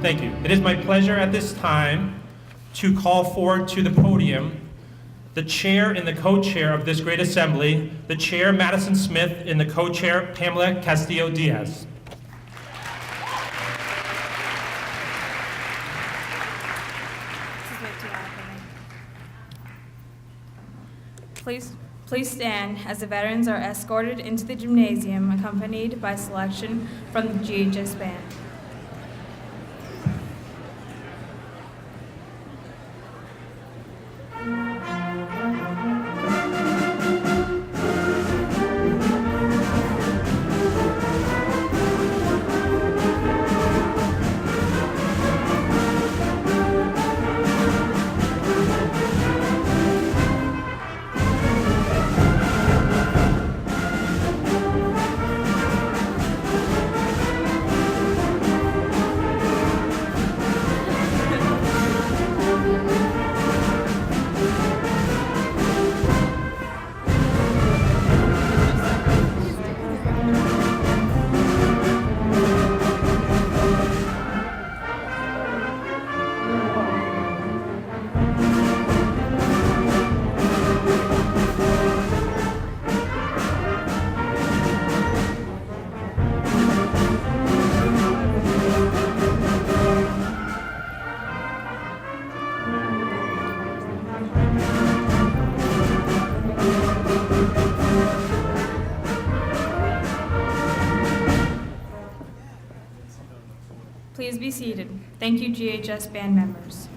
Thank you. It is my pleasure at this time to call forward to the podium the chair and the co-chair of this great assembly, the chair Madison Smith and the co-chair Pamela Castillo Diaz. Please stand as the veterans are escorted into the gymnasium, accompanied by selection from the GHS band. Please be seated. Thank you, GHS band members.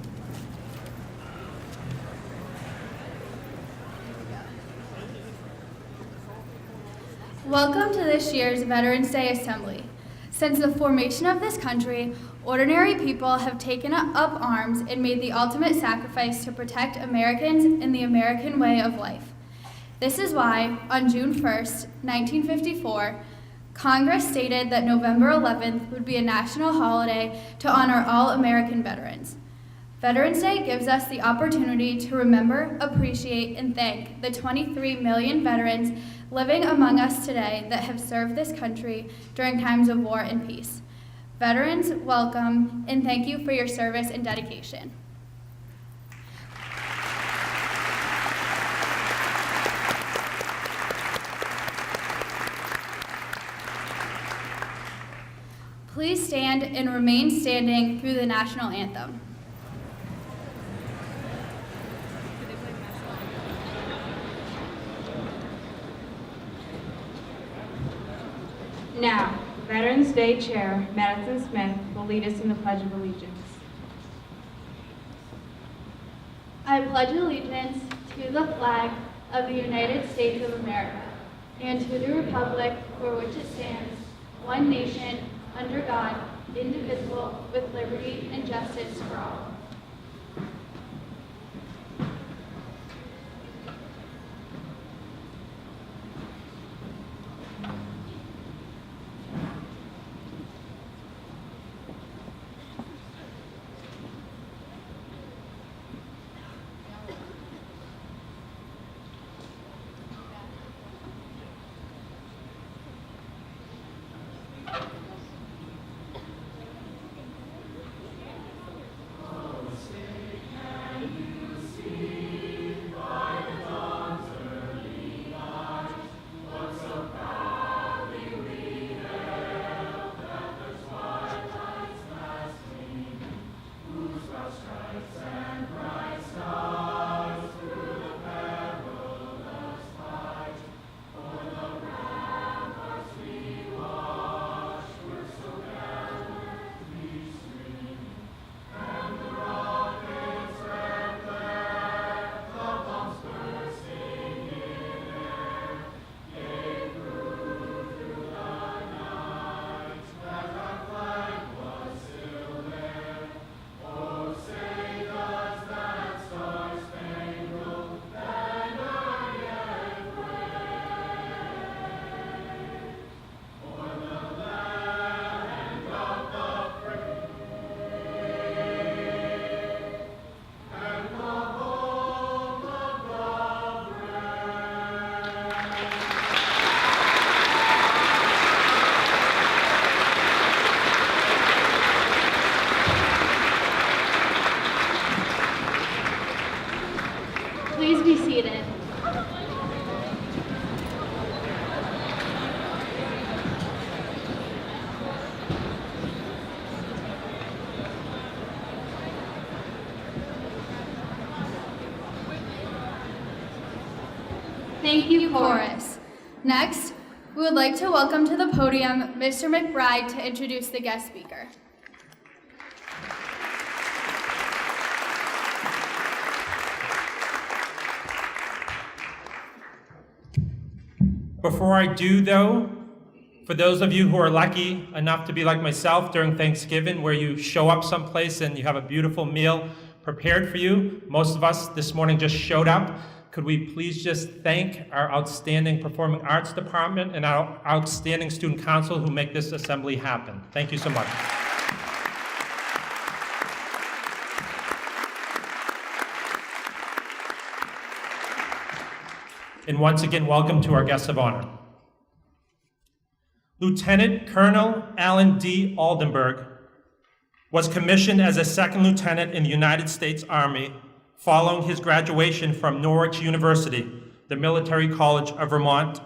Welcome to this year's Veterans Day Assembly. Since the formation of this country, ordinary people have taken up arms and made the ultimate sacrifice to protect Americans and the American way of life. This is why, on June 1st, 1954, Congress stated that November 11th would be a national holiday to honor all American veterans. Veterans Day gives us the opportunity to remember, appreciate, and thank the 23 million veterans living among us today that have served this country during times of war and peace. Veterans, welcome, and thank you for your service and dedication. Please stand and remain standing through the national anthem. Now, Veterans Day Chair Madison Smith will lead us in the Pledge of Allegiance. I pledge allegiance to the flag of the United States of America and to the republic for which it stands, one nation, under God, indivisible, with liberty and justice for all. Thank you, chorus. Next, we would like to welcome to the podium Mr. McBride to introduce the guest speaker. Before I do, though, for those of you who are lucky enough to be like myself during Thanksgiving, where you show up someplace and you have a beautiful meal prepared for you, most of us this morning just showed up. Could we please just thank our outstanding Performing Arts Department and our outstanding Student Council who make this assembly happen. Thank you so much. And once again, welcome to our guests of honor. Lieutenant Colonel Alan D. Aldenberg was commissioned as a second lieutenant in the United States Army following his graduation from Norwich University, the Military College of Vermont,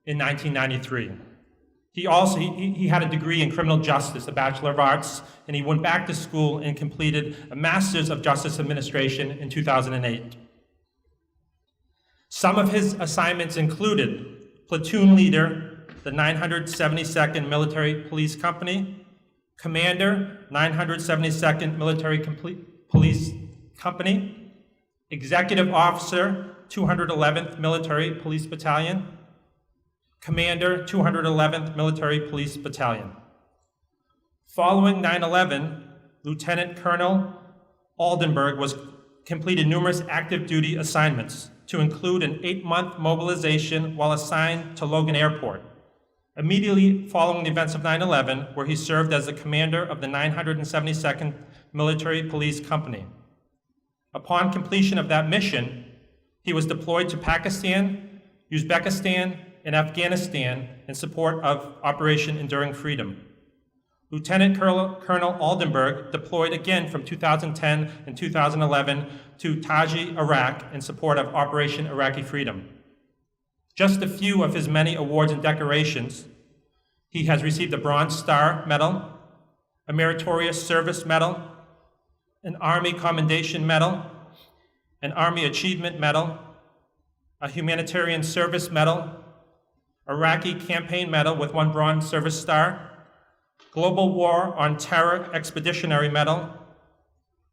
in 1993. He had a degree in criminal justice, a Bachelor of Arts, and he went back to school and completed a Master's of Justice Administration in 2008. Some of his assignments included platoon leader, the 972nd Military Police Company, commander, 972nd Military Police Company, executive officer, 211th Military Police Battalion, commander, 211th Military Police Battalion. Following 9/11, Lieutenant Colonel Aldenberg completed numerous active duty assignments, to include an 8-month mobilization while assigned to Logan Airport, immediately following the events of 9/11, where he served as the commander of the 972nd Military Police Company. Upon completion of that mission, he was deployed to Pakistan, Uzbekistan, and Afghanistan in support of Operation Enduring Freedom. Lieutenant Colonel Aldenberg deployed again from 2010 and 2011 to Taji, Iraq in support of Operation Iraqi Freedom. Just a few of his many awards and decorations: he has received a Bronze Star Medal, a Meritorious Service Medal, an Army Commendation Medal, an Army Achievement Medal, a Humanitarian Service Medal, Iraqi Campaign Medal with 1 Bronze Service Star, Global War on Terror Expeditionary Medal,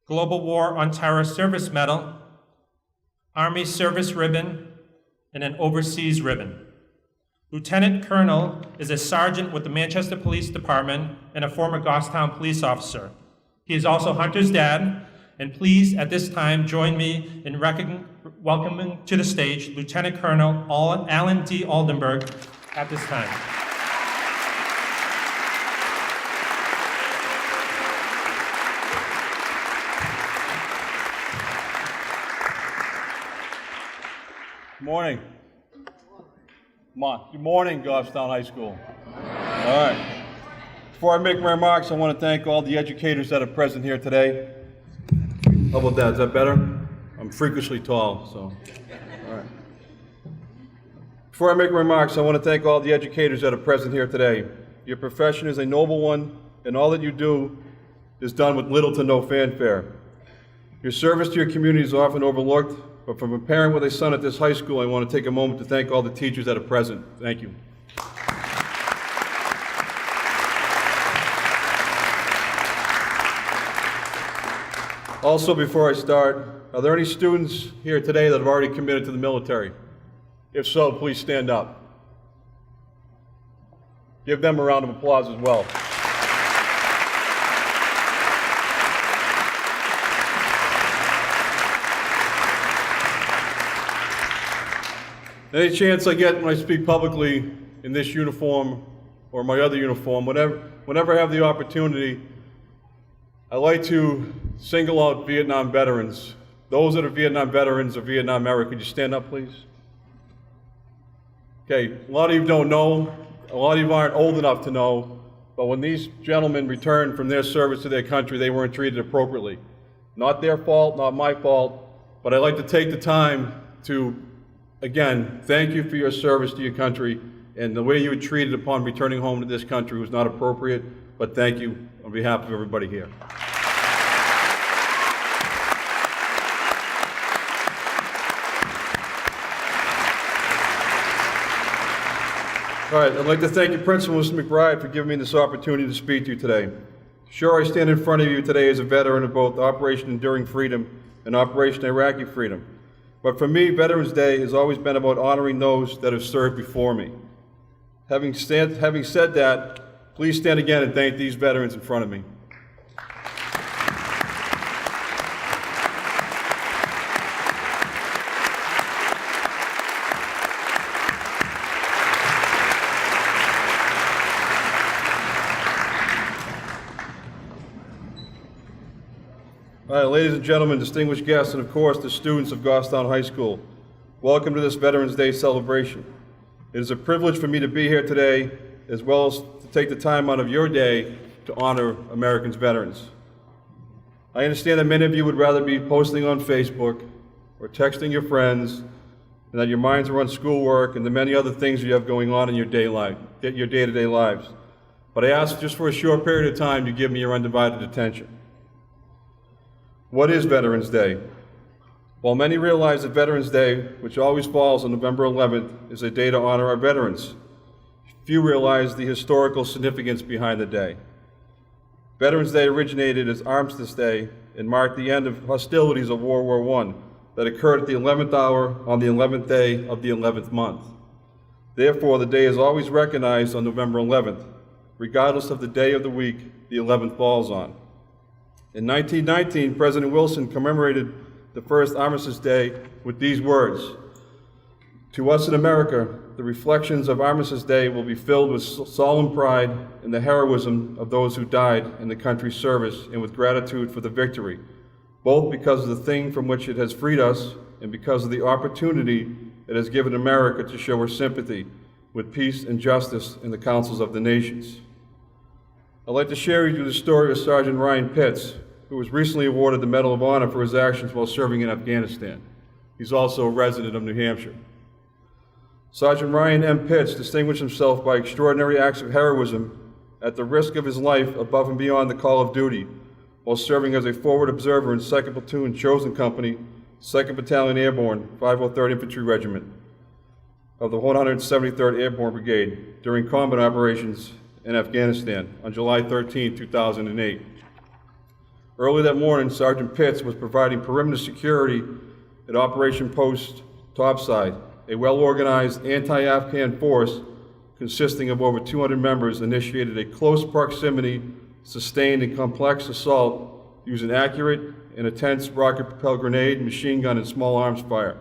Global War on Terror Service Medal, Army Service Ribbon, and an Overseas Ribbon. Lieutenant Colonel is a sergeant with the Manchester Police Department and a former Goffstown police officer. He is also Hunter's dad, and please, at this time, join me in welcoming to the stage Lieutenant Colonel Alan D. Aldenberg at this time. Good morning. Come on. Good morning, Goffstown High School. All right. Before I make my remarks, I want to thank all the educators that are present here today. How about that? Is that better? I'm freakishly tall, so. All right. Before I make my remarks, I want to thank all the educators that are present here today. Your profession is a noble one, and all that you do is done with little to no fanfare. Your service to your community is often overlooked, but from a parent with a son at this high school, I want to take a moment to thank all the teachers that are present. Thank you. Also, before I start, are there any students here today that have already committed to the military? If so, please stand up. Give them a round of applause as well. Any chance I get when I speak publicly in this uniform or my other uniform, whenever I have the opportunity, I like to single out Vietnam veterans. Those that are Vietnam veterans or Vietnam era, could you stand up, please? Okay, a lot of you don't know, a lot of you aren't old enough to know, but when these gentlemen returned from their service to their country, they weren't treated appropriately. Not their fault, not my fault, but I'd like to take the time to, again, thank you for your service to your country, and the way you were treated upon returning home to this country was not appropriate, but thank you on behalf of everybody here. All right, I'd like to thank you, Principal Mr. McBride, for giving me this opportunity to speak to you today. Sure, I stand in front of you today as a veteran of both Operation Enduring Freedom and Operation Iraqi Freedom. But for me, Veterans Day has always been about honoring those that have served before me. Having said that, please stand again and thank these veterans in front of me. All right, ladies and gentlemen, distinguished guests, and of course the students of Goffstown High School, welcome to this Veterans Day celebration. It is a privilege for me to be here today, as well as to take the time out of your day to honor Americans' veterans. I understand that many of you would rather be posting on Facebook or texting your friends, and that your minds are on schoolwork and the many other things you have going on in your day-to-day lives. But I ask just for a short period of time to give me your undivided attention. What is Veterans Day? While many realize that Veterans Day, which always falls on November 11th, is a day to honor our veterans, few realize the historical significance behind the day. Veterans Day originated as Armistice Day and marked the end of hostilities of World War I that occurred at the 11th hour on the 11th day of the 11th month. Therefore, the day is always recognized on November 11th, regardless of the day of the week the 11th falls on. In 1919, President Wilson commemorated the first Armistice Day with these words: "To us in America, the reflections of Armistice Day will be filled with solemn pride in the heroism of those who died in the country's service and with gratitude for the victory, both because of the thing from which it has freed us and because of the opportunity it has given America to show her sympathy with peace and justice in the councils of the nations." I'd like to share with you the story of Sergeant Ryan Pitts, who was recently awarded the Medal of Honor for his actions while serving in Afghanistan. He's also a resident of New Hampshire. Sergeant Ryan M. Pitts distinguished himself by extraordinary acts of heroism at the risk of his life above and beyond the call of duty while serving as a forward observer in 2nd Platoon Chosen Company, 2nd Battalion Airborne, 503rd Infantry Regiment of the 173rd Airborne Brigade during combat operations in Afghanistan on July 13, 2008. Early that morning, Sergeant Pitts was providing perimeter security at Operation Post Topside, a well-organized anti-Afghan force consisting of over 200 members initiated a close proximity, sustained and complex assault using accurate and intense rocket-propelled grenade, machine gun, and small arms fire.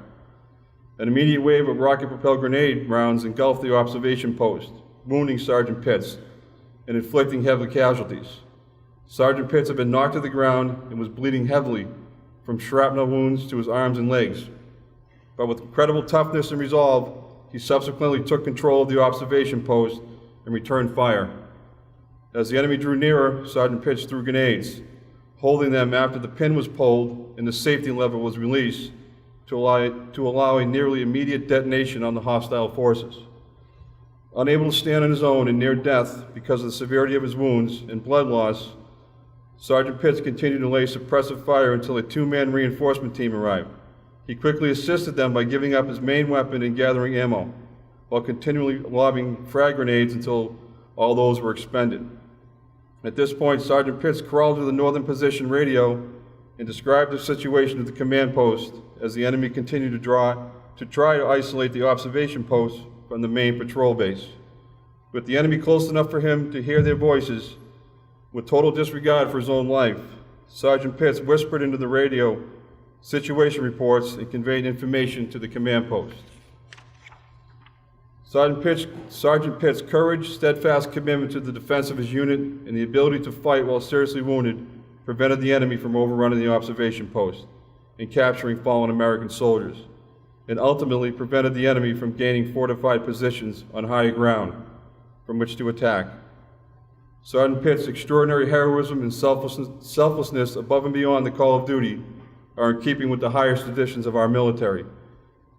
An immediate wave of rocket-propelled grenade rounds engulfed the observation post, wounding Sergeant Pitts and inflicting heavy casualties. Sergeant Pitts had been knocked to the ground and was bleeding heavily from shrapnel wounds to his arms and legs. But with incredible toughness and resolve, he subsequently took control of the observation post and returned fire. As the enemy drew nearer, Sergeant Pitts threw grenades, holding them after the pin was pulled and the safety lever was released to allow a nearly immediate detonation on the hostile forces. Unable to stand on his own and near death because of the severity of his wounds and blood loss, Sergeant Pitts continued to lay suppressive fire until a two-man reinforcement team arrived. He quickly assisted them by giving up his main weapon and gathering ammo, while continually lobbing frag grenades until all those were expended. At this point, Sergeant Pitts crawled to the northern position radio and described the situation at the command post as the enemy continued to try to isolate the observation post from the main patrol base. With the enemy close enough for him to hear their voices, with total disregard for his own life, Sergeant Pitts whispered into the radio situation reports and conveyed information to the command post. Sergeant Pitts' courage, steadfast commitment to the defense of his unit, and the ability to fight while seriously wounded prevented the enemy from overrunning the observation post and capturing fallen American soldiers, and ultimately prevented the enemy from gaining fortified positions on higher ground from which to attack. Sergeant Pitts' extraordinary heroism and selflessness above and beyond the call of duty are in keeping with the highest traditions of our military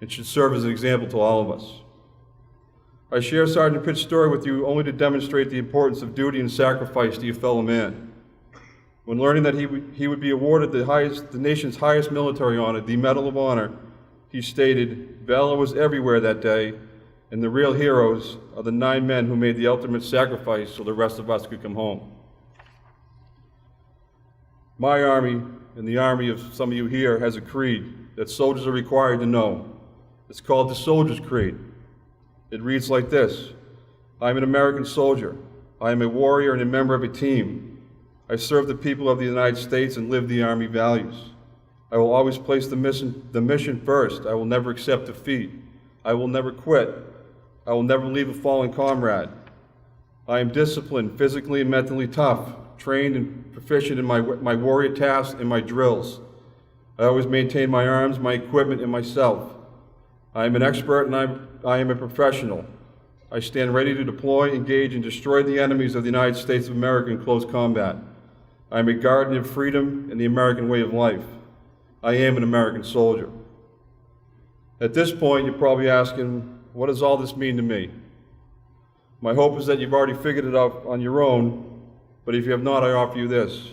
and should serve as an example to all of us. I share Sergeant Pitts' story with you only to demonstrate the importance of duty and sacrifice to your fellow man. When learning that he would be awarded the nation's highest military honor, the Medal of Honor, he stated, "Valor was everywhere that day, And the real heroes are the 9 men who made the ultimate sacrifice so the rest of us could come home. My Army, and the Army of some of you here, has a creed that soldiers are required to know. It's called the Soldier's Creed. It reads like this: I am an American soldier. I am a warrior and a member of a team. I serve the people of the United States and live the Army values. I will always place the mission first. I will never accept defeat. I will never quit. I will never leave a fallen comrade. I am disciplined, physically and mentally tough, trained and proficient in my warrior tasks and my drills. I always maintain my arms, my equipment, and myself. I am an expert and I am a professional. I stand ready to deploy, engage, and destroy the enemies of the United States of America in close combat. I am a guardian of freedom and the American way of life. I am an American soldier. At this point, you're probably asking, what does all this mean to me? My hope is that you've already figured it out on your own, but if you have not, I offer you this.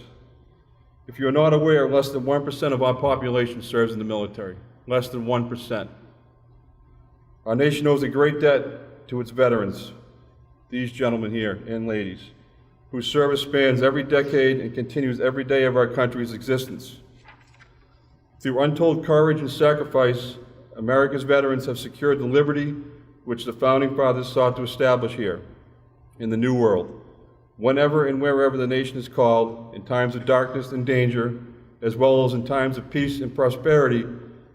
If you're not aware, less than 1% of our population serves in the military. Less than 1%. Our nation owes a great debt to its veterans, these gentlemen here and ladies, whose service spans every decade and continues every day of our country's existence. Through untold courage and sacrifice, America's veterans have secured the liberty which the Founding Fathers sought to establish here in the New World. Whenever and wherever the nation is called, in times of darkness and danger, as well as in times of peace and prosperity,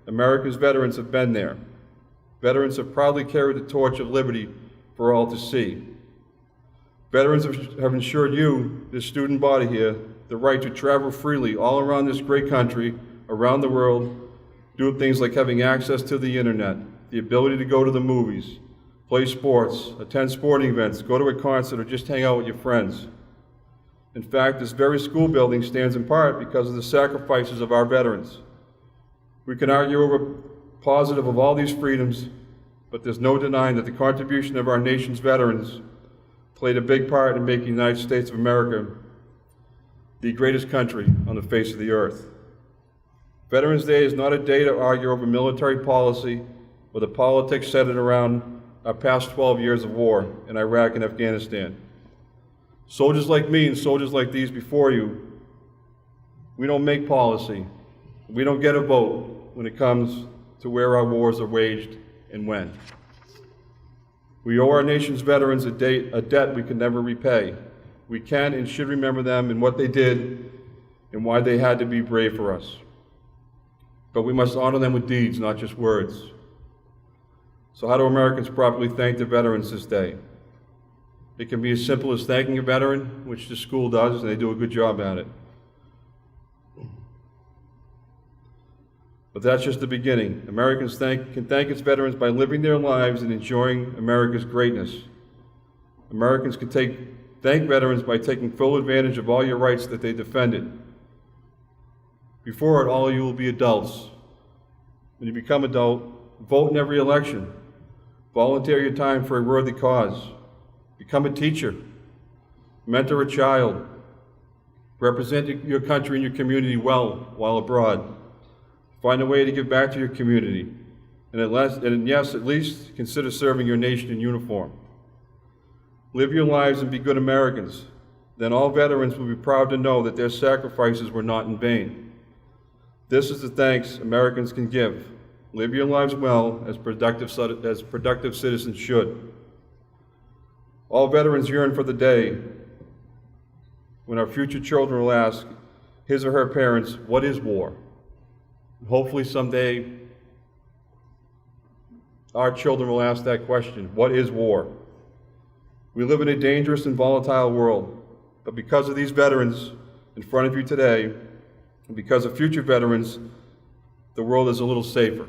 America's veterans have been there. Veterans have proudly carried the torch of liberty for all to see. Veterans have ensured you, this student body here, the right to travel freely all around this great country, around the world, doing things like having access to the internet, the ability to go to the movies, play sports, attend sporting events, go to a concert, or just hang out with your friends. In fact, this very school building stands in part because of the sacrifices of our veterans. We can argue over positive of all these freedoms, but there's no denying that the contribution of our nation's veterans played a big part in making the United States of America the greatest country on the face of the earth. Veterans Day is not a day to argue over military policy or the politics centered around our past 12 years of war in Iraq and Afghanistan. Soldiers like me and soldiers like these before you, we don't make policy. We don't get a vote when it comes to where our wars are waged and when. We owe our nation's veterans a debt we can never repay. We can and should remember them and what they did and why they had to be brave for us. But we must honor them with deeds, not just words. So how do Americans properly thank their veterans this day? It can be as simple as thanking a veteran, which the school does, and they do a good job at it. But that's just the beginning. Americans can thank its veterans by living their lives and enjoying America's greatness. Americans can thank veterans by taking full advantage of all your rights that they defended. Before it, all of you will be adults. When you become adult, vote in every election. Volunteer your time for a worthy cause. Become a teacher. Mentor a child. Represent your country and your community well while abroad. Find a way to give back to your community. And yes, at least consider serving your nation in uniform. Live your lives and be good Americans. Then all veterans will be proud to know that their sacrifices were not in vain. This is the thanks Americans can give. Live your lives well as productive citizens should. All veterans yearn for the day when our future children will ask his or her parents, what is war? And hopefully someday our children will ask that question, what is war? We live in a dangerous and volatile world, but because of these veterans in front of you today, and because of future veterans, the world is a little safer.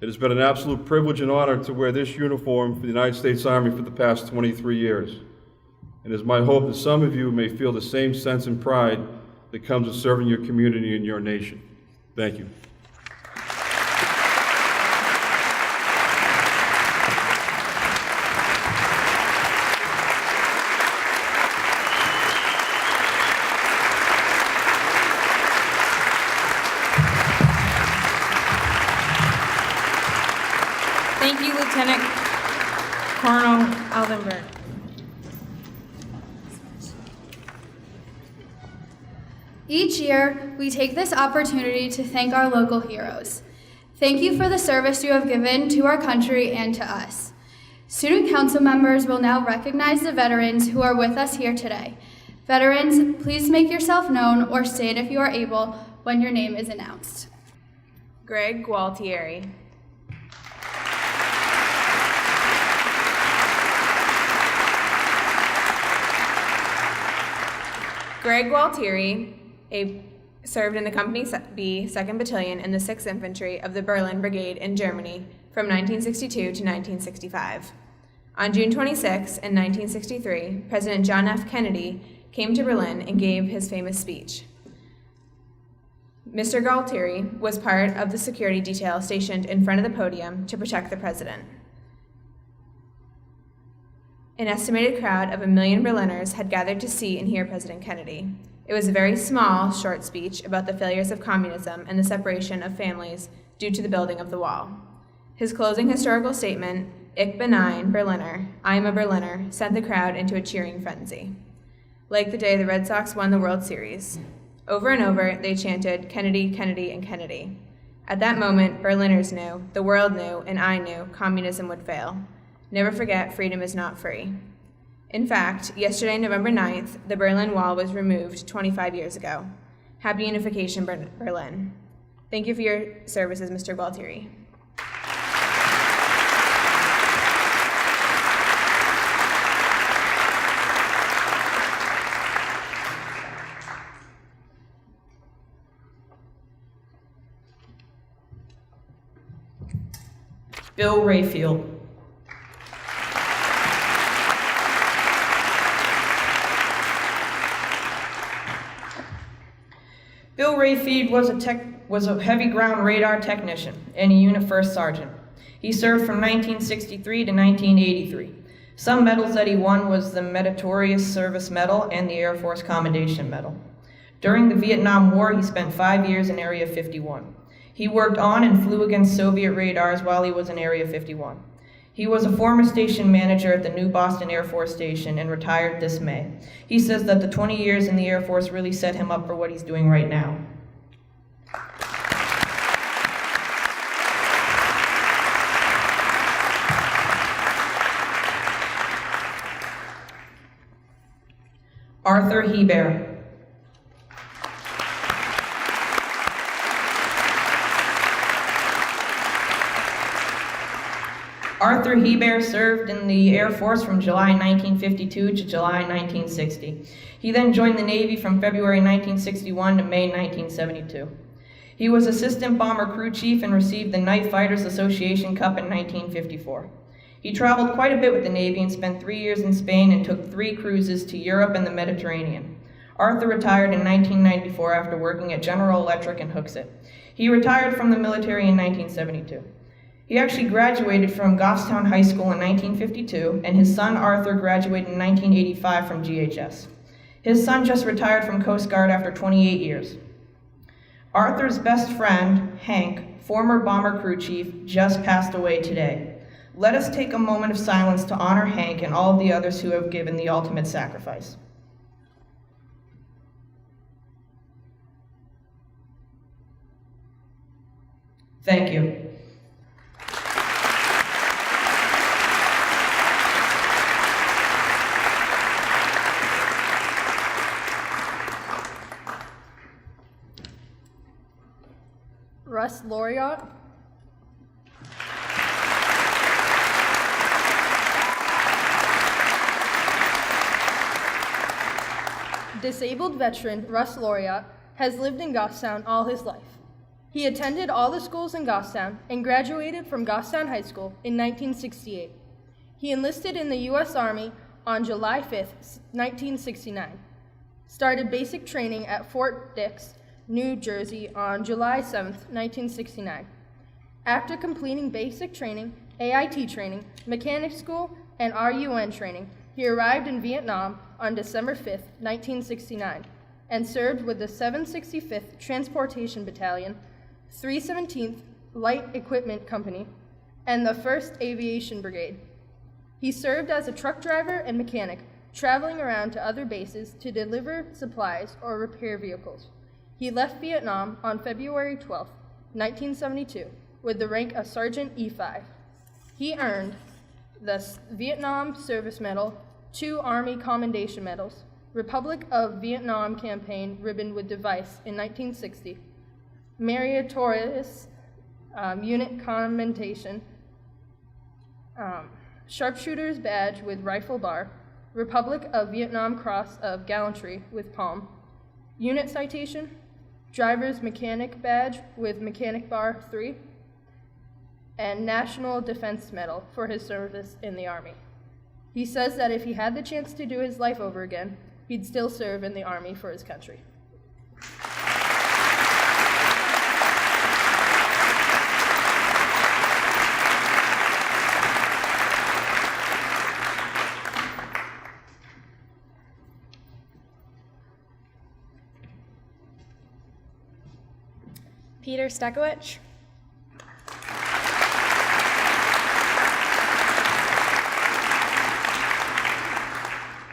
It has been an absolute privilege and honor to wear this uniform for the United States Army for the past 23 years. And it is my hope that some of you may feel the same sense and pride that comes with serving your community and your nation. Thank you. Thank you, Lieutenant Lieutenant Colonel Aldenberg. Each year, we take this opportunity to thank our local heroes. Thank you for the service you have given to our country and to us. Student council members will now recognize the veterans who are with us here today. Veterans, please make yourself known or stand if you are able when your name is announced. Greg Gualtieri. Greg Gualtieri served in the Company B, 2nd Battalion in the 6th Infantry of the Berlin Brigade in Germany from 1962 to 1965. On June 26, in 1963, President John F. Kennedy came to Berlin and gave his famous speech. Mr. Gualtieri was part of the security detail stationed in front of the podium to protect the president. An estimated crowd of 1 million Berliners had gathered to see and hear President Kennedy. It was a very small, short speech about the failures of communism and the separation of families due to the building of the wall. His closing historical statement, Ich bin ein Berliner, I am a Berliner, sent the crowd into a cheering frenzy. Like the day the Red Sox won the World Series. Over and over, they chanted, Kennedy, Kennedy, and Kennedy. At that moment, Berliners knew, the world knew, and I knew communism would fail. Never forget, freedom is not free. In fact, yesterday, November 9th, the Berlin Wall was removed 25 years ago. Happy Unification, Berlin. Thank you for your services, Mr. Gualtieri. Bill Rayfield. Bill Rayfield was a heavy ground radar technician and a unit first sergeant. He served from 1963 to 1983. Some medals that he won was the Meritorious Service Medal and the Air Force Commendation Medal. During the Vietnam War, he spent 5 years in Area 51. He worked on and flew against Soviet radars while he was in Area 51. He was a former station manager at the New Boston Air Force Station and retired this May. He says that the 20 years in the Air Force really set him up for what he's doing right now. Arthur Hebert. Arthur Hebert served in the Air Force from July 1952 to July 1960. He then joined the Navy from February 1961 to May 1972. He was Assistant Bomber Crew Chief and received the Night Fighters Association Cup in 1954. He traveled quite a bit with the Navy and spent 3 years in Spain and took 3 cruises to Europe and the Mediterranean. Arthur retired in 1994 after working at General Electric in Hooksett. He retired from the military in 1972. He actually graduated from Goffstown High School in 1952, and his son Arthur graduated in 1985 from GHS. His son just retired from Coast Guard after 28 years. Arthur's best friend, Hank, former bomber crew chief, just passed away today. Let us take a moment of silence to honor Hank and all of the others who have given the ultimate sacrifice. Thank you. Russ Laureate. Disabled veteran Russ Laureate has lived in Goffstown all his life. He attended all the schools in Goffstown and graduated from Goffstown High School in 1968. He enlisted in the U.S. Army on July 5, 1969. Started basic training at Fort Dix, New Jersey on July 7, 1969. After completing basic training, AIT training, mechanic school, and RUN training, he arrived in Vietnam on December 5, 1969, and served with the 765th Transportation Battalion, 317th Light Equipment Company, and the 1st Aviation Brigade. He served as a truck driver and mechanic, traveling around to other bases to deliver supplies or repair vehicles. He left Vietnam on February 12, 1972, with the rank of Sergeant E5. He earned the Vietnam Service Medal, 2 Army Commendation Medals, Republic of Vietnam Campaign ribbon with device in 1960, Meritorious Unit Commendation, Sharpshooter's Badge with Rifle Bar, Republic of Vietnam Cross of Gallantry with Palm, Unit Citation, Driver's Mechanic Badge with Mechanic Bar 3, and National Defense Medal for his service in the Army. He says that if he had the chance to do his life over again, he'd still serve in the Army for his country. Peter Stekowicz.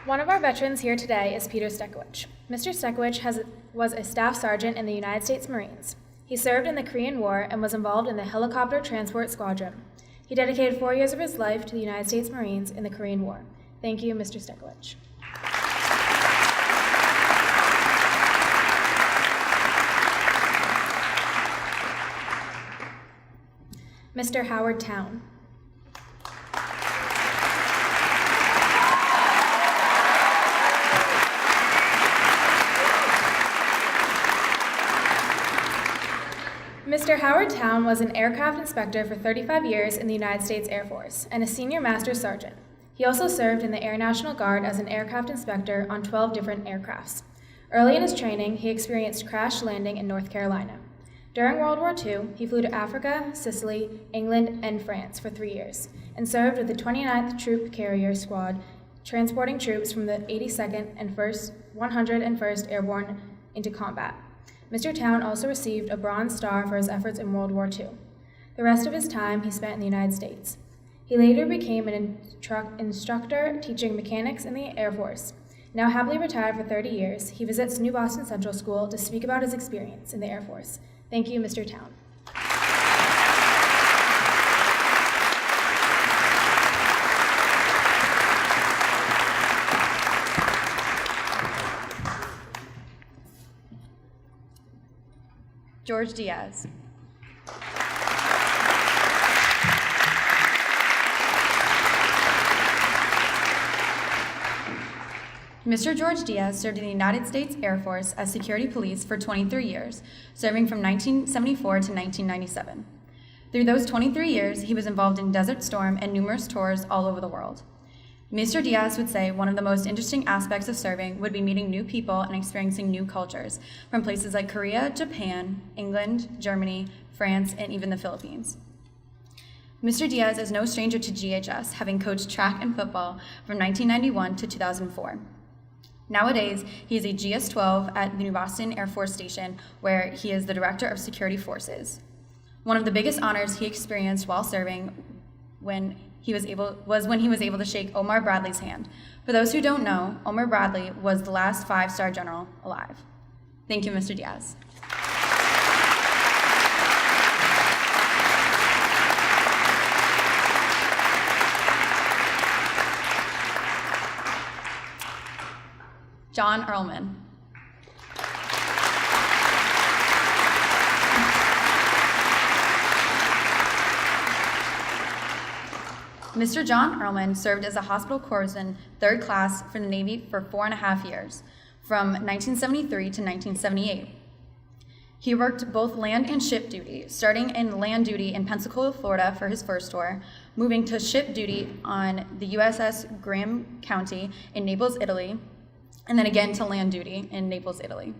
One of our veterans here today is Peter Stekowicz. Mr. Stekowicz was a staff sergeant in the United States Marines. He served in the Korean War and was involved in the Helicopter Transport Squadron. He dedicated 4 years of his life to the United States Marines in the Korean War. Thank you, Mr. Stekowicz. Mr. Howard Town. Mr. Howard Town was an aircraft inspector for 35 years in the United States Air Force and a senior master sergeant. He also served in the Air National Guard as an aircraft inspector on 12 different aircrafts. Early in his training, he experienced crash landing in North Carolina. During World War II, he flew to Africa, Sicily, England, and France for 3 years, and served with the 29th Troop Carrier Squad, transporting troops from the 82nd and 101st Airborne into combat. Mr. Town also received a Bronze Star for his efforts in World War II. The rest of his time he spent in the United States. He later became an instructor teaching mechanics in the Air Force. Now happily retired for 30 years, he visits New Boston Central School to speak about his experience in the Air Force. Thank you, Mr. Town. George Diaz. Mr. George Diaz served in the United States Air Force as security police for 23 years, serving from 1974 to 1997. Through those 23 years, he was involved in Desert Storm and numerous tours all over the world. Mr. Diaz would say one of the most interesting aspects of serving would be meeting new people and experiencing new cultures from places like Korea, Japan, England, Germany, France, and even the Philippines. Mr. Diaz is no stranger to GHS, having coached track and football from 1991 to 2004. Nowadays, he is a GS-12 at the New Boston Air Force Station, where he is the Director of Security Forces. One of the biggest honors he experienced while serving when he was able to shake Omar Bradley's hand. For those who don't know, Omar Bradley was the last 5-star general alive. Thank you, Mr. Diaz. John Earlman. Mr. John Earlman served as a hospital corpsman, 3rd class for the Navy for 4.5 years, from 1973 to 1978. He worked both land and ship duty, starting in land duty in Pensacola, Florida for his first tour, moving to ship duty on the USS Graham County in Naples, Italy, and then again to land duty in Naples, Italy.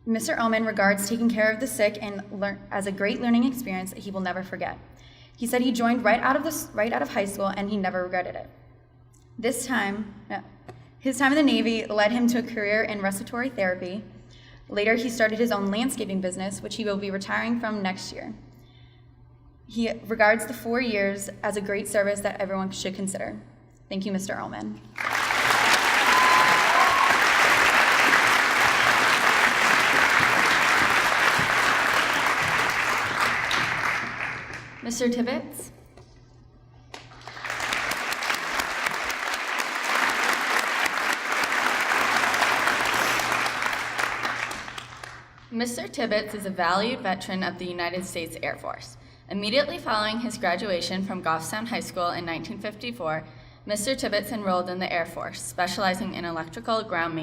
Mr. Earlman regards taking care of the sick as a great learning experience that he will never forget. He said he joined right out of high school and he never regretted it. His time in the Navy led him to a career in respiratory therapy. Later, he started his own landscaping business, which he will be retiring from next year. He regards the 4 years as a great service that everyone should consider. Thank you, Mr. Ehrlman. Mr. Tibbetts? Mr. Tibbetts is a valued veteran of the United States Air Force. Immediately following his graduation from Goffstown High School in 1954, Mr. Tibbetts enrolled in the Air Force, specializing in electrical ground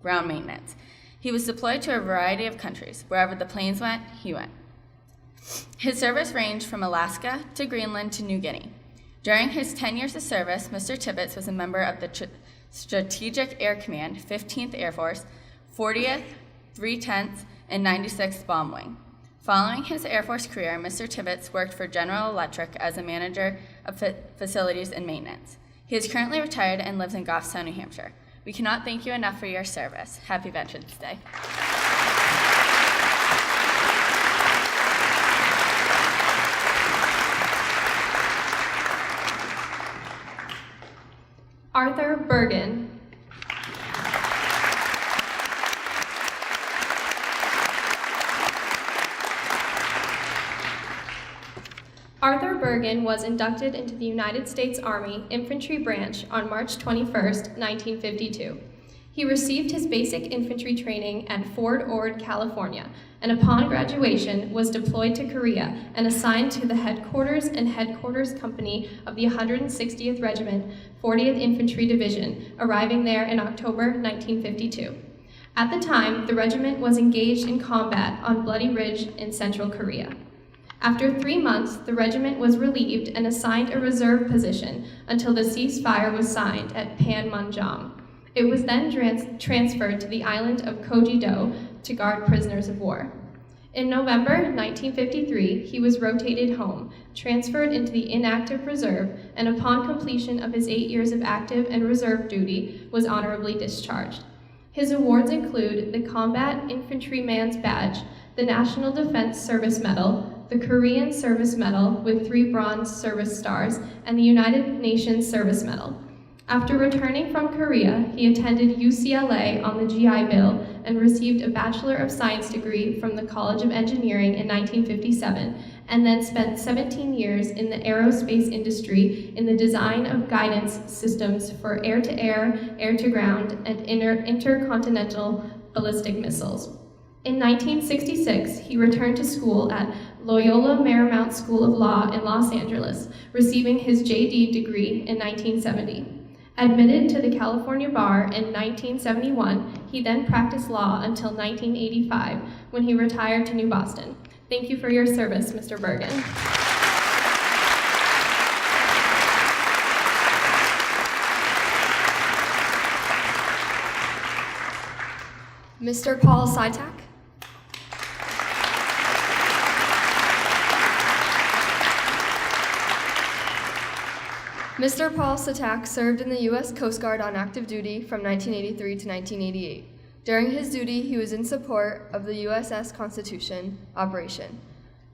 maintenance. He was deployed to a variety of countries. Wherever the planes went, he went. His service ranged from Alaska to Greenland to New Guinea. During his 10 years of service, Mr. Tibbetts was a member of the Strategic Air Command, 15th Air Force, 40th, 310th, and 96th Bomb Wing. Following his Air Force career, Mr. Tibbetts worked for General Electric as a manager of facilities and maintenance. He is currently retired and lives in Goffstown, New Hampshire. We cannot thank you enough for your service. Happy Veterans Day. Arthur Bergen. Arthur Bergen was inducted into the United States Army Infantry Branch on March 21, 1952. He received his basic infantry training at Fort Ord, California, and upon graduation was deployed to Korea and assigned to the headquarters and headquarters company of the 160th Regiment, 40th Infantry Division, arriving there in October 1952. At the time, the regiment was engaged in combat on Bloody Ridge in Central Korea. After 3 months, the regiment was relieved and assigned a reserve position until the ceasefire was signed at Panmunjom. It was then transferred to the island of Kojido to guard prisoners of war. In November 1953, he was rotated home, transferred into the inactive reserve, and upon completion of his 8 years of active and reserve duty, was honorably discharged. His awards include the Combat Infantryman's Badge, the National Defense Service Medal, the Korean Service Medal with 3 Bronze Service Stars, and the United Nations Service Medal. After returning from Korea, he attended UCLA on the GI Bill and received a Bachelor of Science degree from the College of Engineering in 1957, and then spent 17 years in the aerospace industry in the design of guidance systems for air-to-air, air-to-ground, and intercontinental ballistic missiles. In 1966, he returned to school at Loyola Marymount School of Law in Los Angeles, receiving his JD degree in 1970. Admitted to the California Bar in 1971, he then practiced law until 1985, when he retired to New Boston. Thank you for your service, Mr. Bergen. Mr. Paul Sitak. Mr. Paul Sitak served in the U.S. Coast Guard on active duty from 1983 to 1988. During his duty, he was in support of the USS Constitution operation.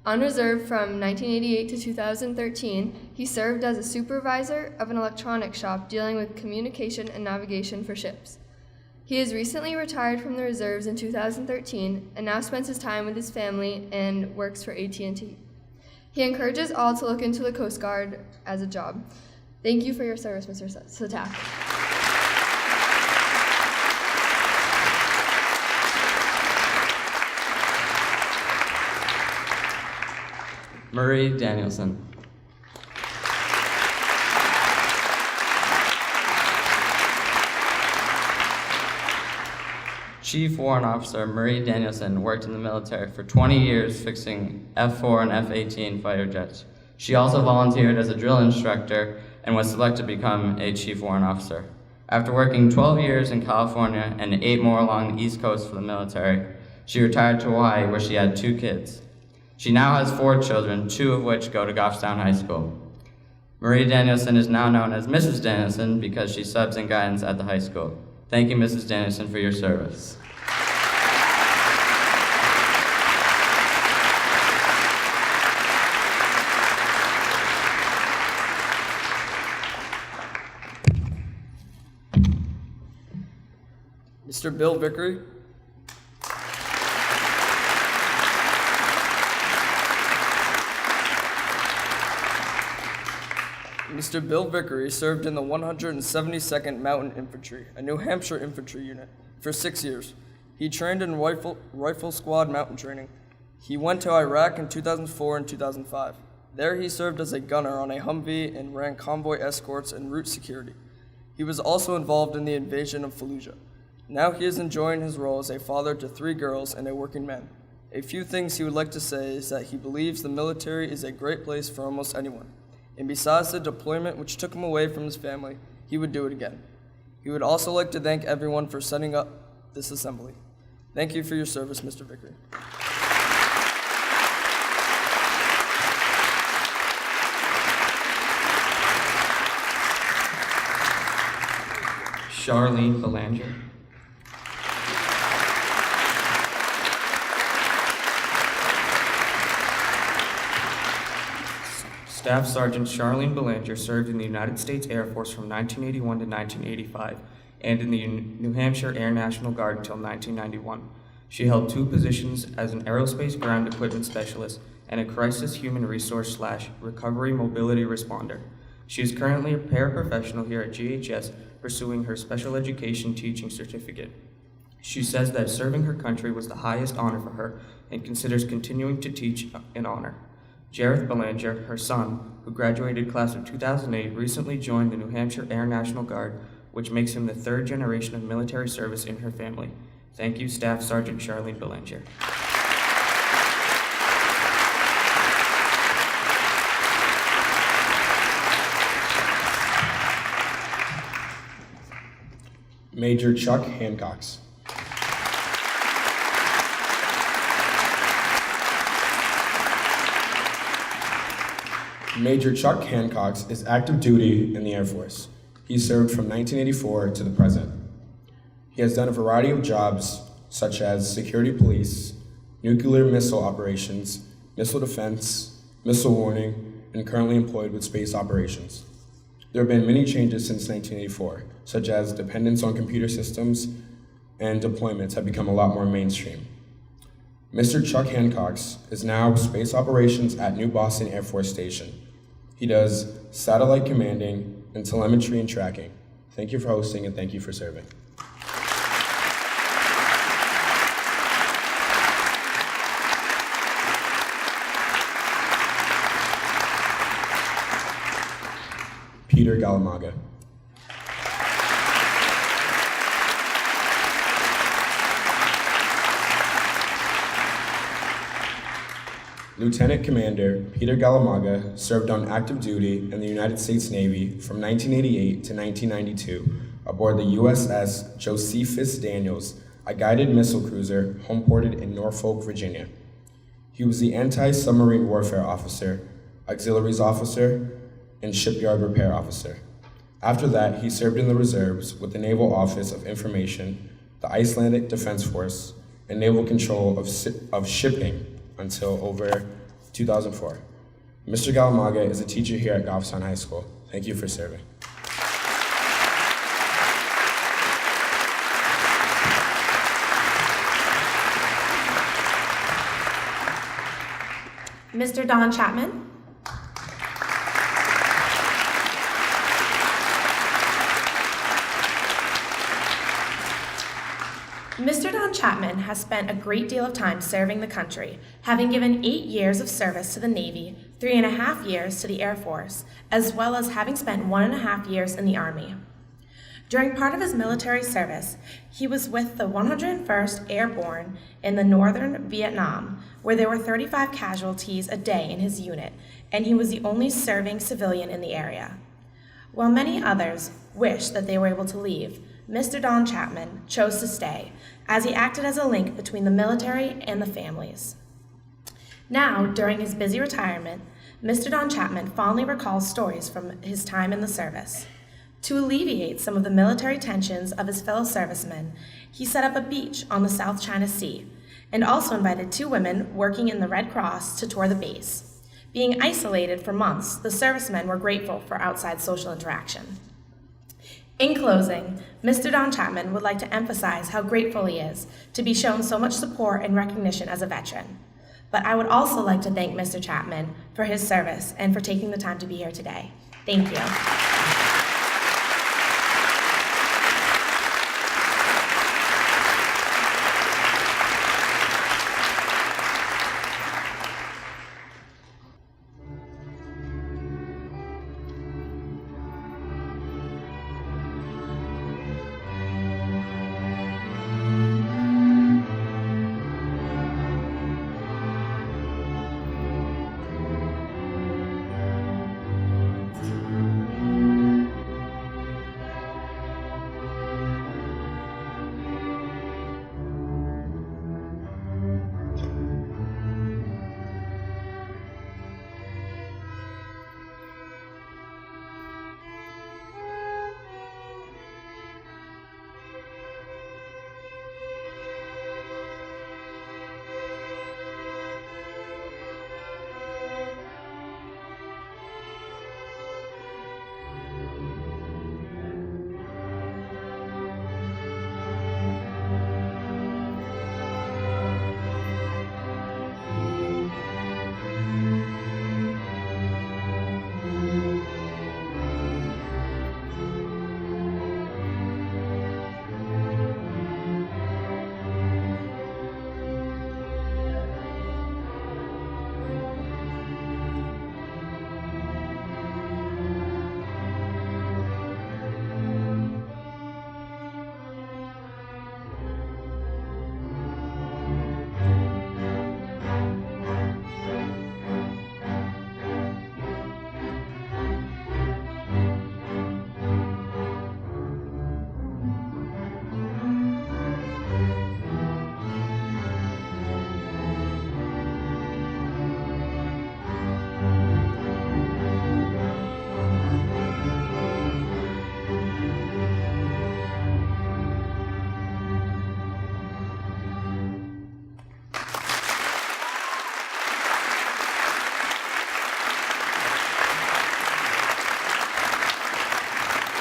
On reserve from 1988 to 2013, he served as a supervisor of an electronics shop dealing with communication and navigation for ships. He has recently retired from the reserves in 2013 and now spends his time with his family and works for AT&T. He encourages all to look into the Coast Guard as a job. Thank you for your service, Mr. Sitak. Murray Danielson. Chief Warrant Officer Murray Danielson worked in the military for 20 years fixing F-4 and F-18 fighter jets. She also volunteered as a drill instructor and was selected to become a Chief Warrant Officer. After working 12 years in California and 8 more along the East Coast for the military, she retired to Hawaii where she had 2 kids. She now has 4 children, 2 of which go to Goffstown High School. Marie Danielson is now known as Mrs. Danielson because she subs in guidance at the high school. Thank you, Mrs. Danielson, for your service. Mr. Bill Vickery. Mr. Bill Vickery served in the 172nd Mountain Infantry, a New Hampshire infantry unit, for 6 years. He trained in rifle squad mountain training. He went to Iraq in 2004 and 2005. There he served as a gunner on a Humvee and ran convoy escorts and route security. He was also involved in the invasion of Fallujah. Now he is enjoying his role as a father to 3 girls and a working man. A few things he would like to say is that he believes the military is a great place for almost anyone. And besides the deployment which took him away from his family, he would do it again. He would also like to thank everyone for setting up this assembly. Thank you for your service, Mr. Vickery. Charlene Belanger. Staff Sergeant Charlene Belanger served in the United States Air Force from 1981 to 1985 and in the New Hampshire Air National Guard until 1991. She held 2 positions as an aerospace ground equipment specialist and a crisis human resource / recovery mobility responder. She is currently a paraprofessional here at GHS pursuing her special education teaching certificate. She says that serving her country was the highest honor for her and considers continuing to teach in honor. Jareth Belanger, her son, who graduated class of 2008, recently joined the New Hampshire Air National Guard, which makes him the 3rd generation of military service in her family. Thank you, Staff Sergeant Charlene Belanger. Major Chuck Hancox. Major Chuck Hancox is active duty in the Air Force. He served from 1984 to the present. He has done a variety of jobs such as security police, nuclear missile operations, missile defense, missile warning, and currently employed with space operations. There have been many changes since 1984, such as dependence on computer systems and deployments have become a lot more mainstream. Mr. Chuck Hancox is now space operations at New Boston Air Force Station. He does satellite commanding and telemetry and tracking. Thank you for hosting and thank you for serving. Peter Galamaga. Lieutenant Commander Peter Galamaga served on active duty in the United States Navy from 1988 to 1992 aboard the USS Josephus Daniels, a guided missile cruiser homeported in Norfolk, Virginia. He was the anti-submarine warfare officer, auxiliaries officer, and shipyard repair officer. After that, he served in the reserves with the Naval Office of Information, the Icelandic Defense Force, and naval control of shipping until over 2004. Mr. Galamaga is a teacher here at Goffstown High School. Thank you for serving. Mr. Don Chapman. Mr. Don Chapman has spent a great deal of time serving the country, having given 8 years of service to the Navy, 3.5 years to the Air Force, as well as having spent 1.5 years in the Army. During part of his military service, he was with the 101st Airborne in the northern Vietnam, where there were 35 casualties a day in his unit, and he was the only serving civilian in the area. While many others wish that they were able to leave, Mr. Don Chapman chose to stay, as he acted as a link between the military and the families. Now, during his busy retirement, Mr. Don Chapman fondly recalls stories from his time in the service. To alleviate some of the military tensions of his fellow servicemen, he set up a beach on the South China Sea, and also invited 2 women working in the Red Cross to tour the base. Being isolated for months, the servicemen were grateful for outside social interaction. In closing, Mr. Don Chapman would like to emphasize how grateful he is to be shown so much support and recognition as a veteran. But I would also like to thank Mr. Chapman for his service and for taking the time to be here today. Thank you.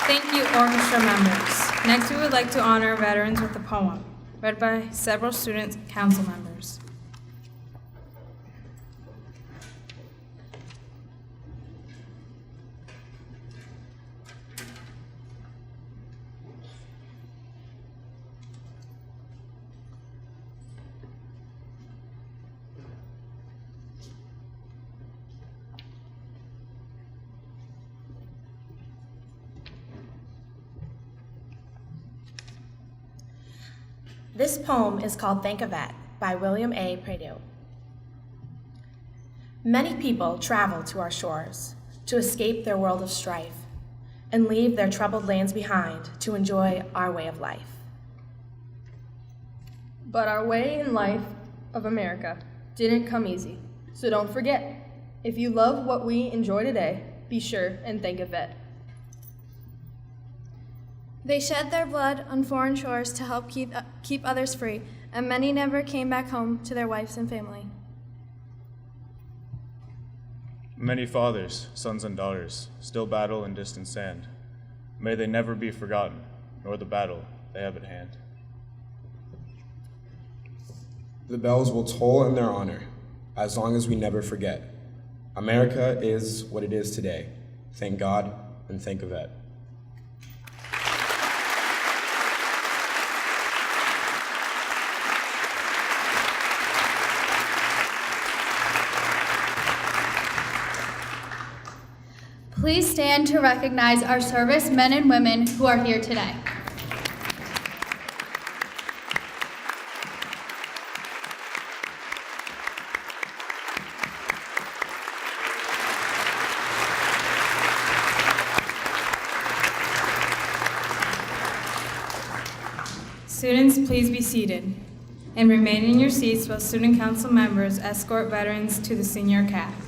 Thank you, orchestra members. Next, we would like to honor veterans with a poem, read by several student council members. This poem is called Thank a Vet by William A. Pradue. Many people travel to our shores to escape their world of strife and leave their troubled lands behind to enjoy our way of life. But our way in life of America didn't come easy. So don't forget, if you love what we enjoy today, be sure and thank a vet. They shed their blood on foreign shores to help keep others free, and many never came back home to their wives and family. Many fathers, sons, and daughters still battle in distant sand. May they never be forgotten, nor the battle they have at hand. The bells will toll in their honor, as long as we never forget. America is what it is today. Thank God and thank a vet. Please stand to recognize our service men and women who are here today. Students, please be seated and remain in your seats while student council members escort veterans to the senior calf.